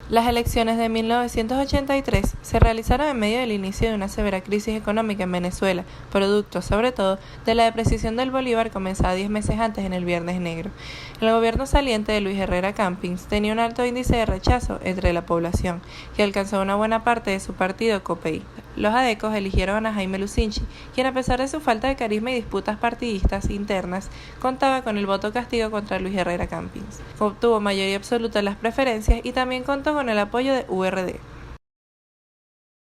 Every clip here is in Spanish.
Las elecciones de 1983 se realizaron en medio del inicio de una severa crisis económica en Venezuela, producto, sobre todo, de la depreciación del bolívar comenzada 10 meses antes en el Viernes Negro. El gobierno saliente de Luis Herrera Campins tenía un alto índice de rechazo entre la población, que alcanzó una buena parte de su partido copeísta. Los adecos eligieron a Jaime Lucinchi, quien a pesar de su falta de carisma y disputas partidistas internas, contaba con el voto castigo contra Luis Herrera Campins. Obtuvo mayoría absoluta en las preferencias y también contó con el apoyo de URD.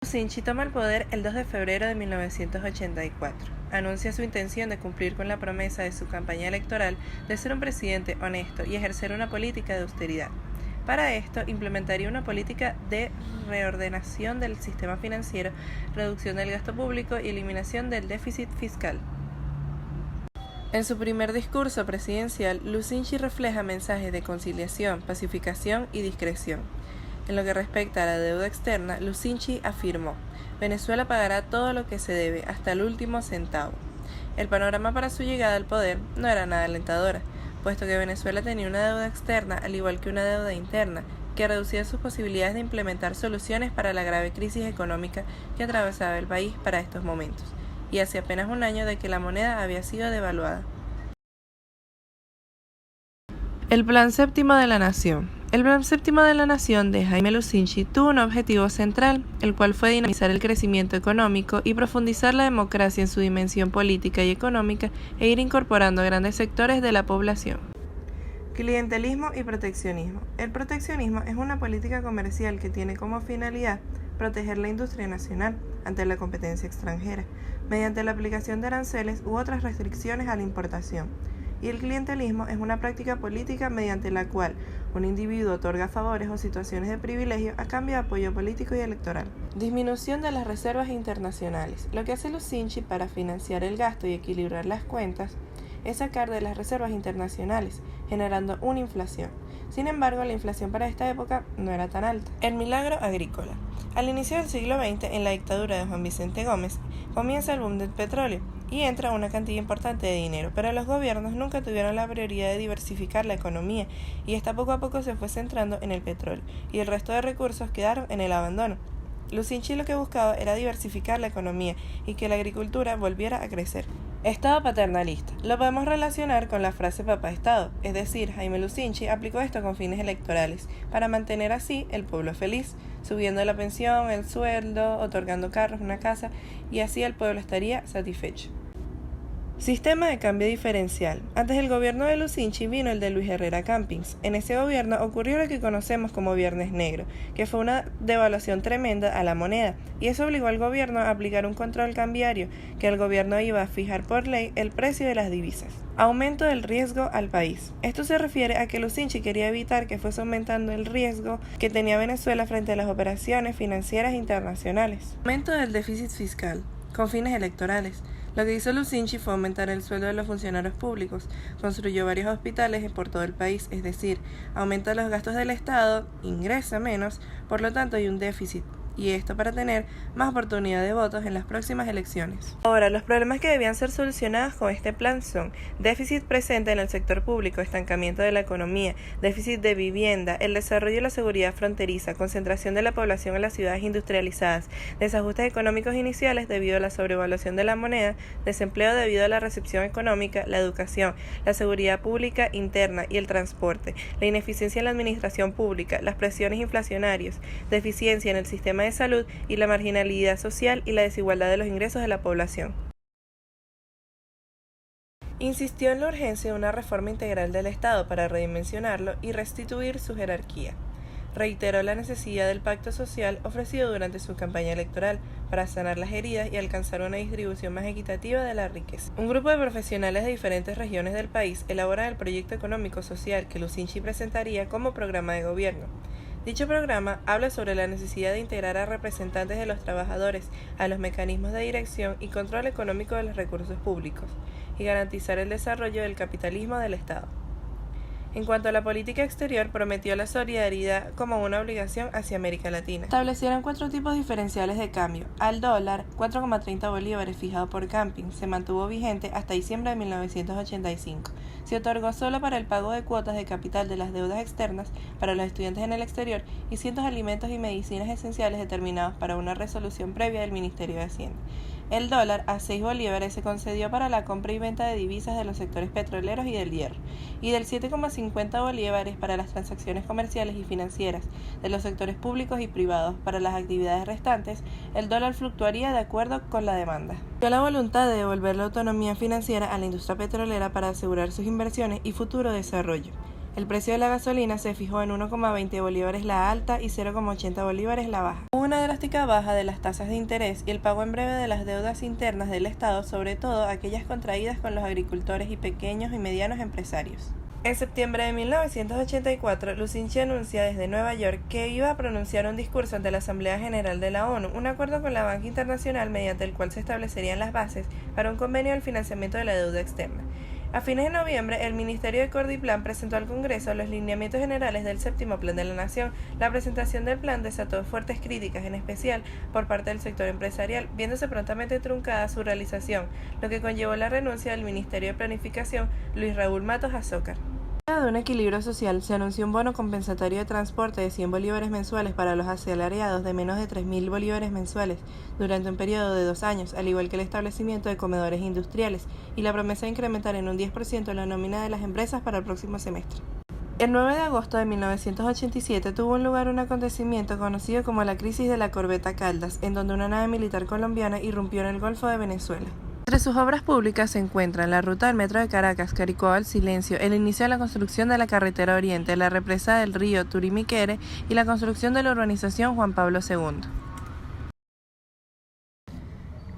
Lucinchi toma el poder el 2 de febrero de 1984. Anuncia su intención de cumplir con la promesa de su campaña electoral de ser un presidente honesto y ejercer una política de austeridad. Para esto, implementaría una política de reordenación del sistema financiero, reducción del gasto público y eliminación del déficit fiscal. En su primer discurso presidencial, Lucinchi refleja mensajes de conciliación, pacificación y discreción. En lo que respecta a la deuda externa, Lucinchi afirmó: Venezuela pagará todo lo que se debe, hasta el último centavo. El panorama para su llegada al poder no era nada alentadora, puesto que Venezuela tenía una deuda externa al igual que una deuda interna, que reducía sus posibilidades de implementar soluciones para la grave crisis económica que atravesaba el país para estos momentos, y hace apenas un año de que la moneda había sido devaluada. El Plan Séptimo de la Nación. El Plan Séptimo de la Nación de Jaime Lucinchi tuvo un objetivo central, el cual fue dinamizar el crecimiento económico y profundizar la democracia en su dimensión política y económica e ir incorporando a grandes sectores de la población. Clientelismo y proteccionismo. El proteccionismo es una política comercial que tiene como finalidad proteger la industria nacional ante la competencia extranjera, mediante la aplicación de aranceles u otras restricciones a la importación. Y el clientelismo es una práctica política mediante la cual un individuo otorga favores o situaciones de privilegio a cambio de apoyo político y electoral. Disminución de las reservas internacionales. Lo que hace Lucinchi para financiar el gasto y equilibrar las cuentas es sacar de las reservas internacionales, generando una inflación. Sin embargo, la inflación para esta época no era tan alta. El milagro agrícola. Al inicio del siglo XX, en la dictadura de Juan Vicente Gómez, comienza el boom del petróleo y entra una cantidad importante de dinero, pero los gobiernos nunca tuvieron la prioridad de diversificar la economía y esta poco a poco se fue centrando en el petróleo y el resto de recursos quedaron en el abandono. Lucinchi lo que buscaba era diversificar la economía y que la agricultura volviera a crecer. Estado paternalista. Lo podemos relacionar con la frase papá Estado, es decir, Jaime Lucinchi aplicó esto con fines electorales, para mantener así el pueblo feliz, subiendo la pensión, el sueldo, otorgando carros, una casa, y así el pueblo estaría satisfecho. Sistema de cambio diferencial. Antes del gobierno de Lucinchi vino el de Luis Herrera Campins. En ese gobierno ocurrió lo que conocemos como Viernes Negro, que fue una devaluación tremenda a la moneda, y eso obligó al gobierno a aplicar un control cambiario, que el gobierno iba a fijar por ley el precio de las divisas. Aumento del riesgo al país. Esto se refiere a que Lucinchi quería evitar que fuese aumentando el riesgo que tenía Venezuela frente a las operaciones financieras internacionales. Aumento del déficit fiscal, con fines electorales. Lo que hizo Lucinchi fue aumentar el sueldo de los funcionarios públicos, construyó varios hospitales por todo el país, es decir, aumenta los gastos del Estado, ingresa menos, por lo tanto hay un déficit, y esto para tener más oportunidad de votos en las próximas elecciones. Ahora, los problemas que debían ser solucionados con este plan son: déficit presente en el sector público, estancamiento de la economía, déficit de vivienda, el desarrollo de la seguridad fronteriza, concentración de la población en las ciudades industrializadas, desajustes económicos iniciales debido a la sobrevaluación de la moneda, desempleo debido a la recesión económica, la educación, la seguridad pública interna y el transporte, la ineficiencia en la administración pública, las presiones inflacionarias, deficiencia en el sistema de salud y la marginalidad social y la desigualdad de los ingresos de la población. Insistió en la urgencia de una reforma integral del Estado para redimensionarlo y restituir su jerarquía. Reiteró la necesidad del pacto social ofrecido durante su campaña electoral para sanar las heridas y alcanzar una distribución más equitativa de la riqueza. Un grupo de profesionales de diferentes regiones del país elabora el proyecto económico social que Lucinchi presentaría como programa de gobierno. Dicho programa habla sobre la necesidad de integrar a representantes de los trabajadores a los mecanismos de dirección y control económico de los recursos públicos y garantizar el desarrollo del capitalismo del Estado. En cuanto a la política exterior, prometió la solidaridad como una obligación hacia América Latina. Establecieron 4 tipos diferenciales de cambio. Al dólar, 4,30 bolívares fijado por camping, se mantuvo vigente hasta diciembre de 1985. Se otorgó solo para el pago de cuotas de capital de las deudas externas para los estudiantes en el exterior y ciertos alimentos y medicinas esenciales determinados para una resolución previa del Ministerio de Hacienda. El dólar a 6 bolívares se concedió para la compra y venta de divisas de los sectores petroleros y del hierro, y del 7,50 bolívares para las transacciones comerciales y financieras de los sectores públicos y privados. Para las actividades restantes, el dólar fluctuaría de acuerdo con la demanda. Dio la voluntad de devolver la autonomía financiera a la industria petrolera para asegurar sus inversiones y futuro desarrollo. El precio de la gasolina se fijó en 1,20 bolívares la alta y 0,80 bolívares la baja. Hubo una drástica baja de las tasas de interés y el pago en breve de las deudas internas del Estado, sobre todo aquellas contraídas con los agricultores y pequeños y medianos empresarios. En septiembre de 1984, Lucinchi anuncia desde Nueva York que iba a pronunciar un discurso ante la Asamblea General de la ONU, un acuerdo con la Banca Internacional mediante el cual se establecerían las bases para un convenio del financiamiento de la deuda externa. A fines de noviembre, el Ministerio de Cordiplan presentó al Congreso los lineamientos generales del Séptimo Plan de la Nación. La presentación del plan desató fuertes críticas, en especial por parte del sector empresarial, viéndose prontamente truncada su realización, lo que conllevó la renuncia del Ministerio de Planificación, Luis Raúl Matos Azócar. De un equilibrio social, se anunció un bono compensatorio de transporte de 100 bolívares mensuales para los asalariados de menos de 3.000 bolívares mensuales durante un periodo de 2 años, al igual que el establecimiento de comedores industriales y la promesa de incrementar en un 10% la nómina de las empresas para el próximo semestre. El 9 de agosto de 1987 tuvo lugar un acontecimiento conocido como la crisis de la corbeta Caldas, en donde una nave militar colombiana irrumpió en el Golfo de Venezuela. Entre sus obras públicas se encuentran la ruta del metro de Caracas, Caricuao al Silencio, el inicio de la construcción de la carretera Oriente, la represa del río Turimiquere y la construcción de la urbanización Juan Pablo II.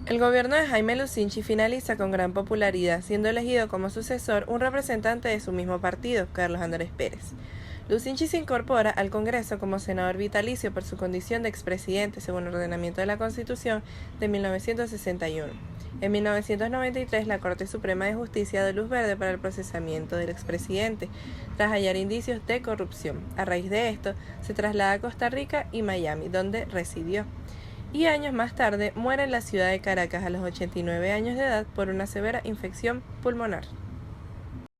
El gobierno de Jaime Lucinchi finaliza con gran popularidad, siendo elegido como sucesor un representante de su mismo partido, Carlos Andrés Pérez. Lucinchi se incorpora al Congreso como senador vitalicio por su condición de expresidente, según el ordenamiento de la Constitución de 1961. En 1993, la Corte Suprema de Justicia dio luz verde para el procesamiento del expresidente, tras hallar indicios de corrupción. A raíz de esto, se traslada a Costa Rica y Miami, donde residió. Y años más tarde muere en la ciudad de Caracas a los 89 años de edad por una severa infección pulmonar.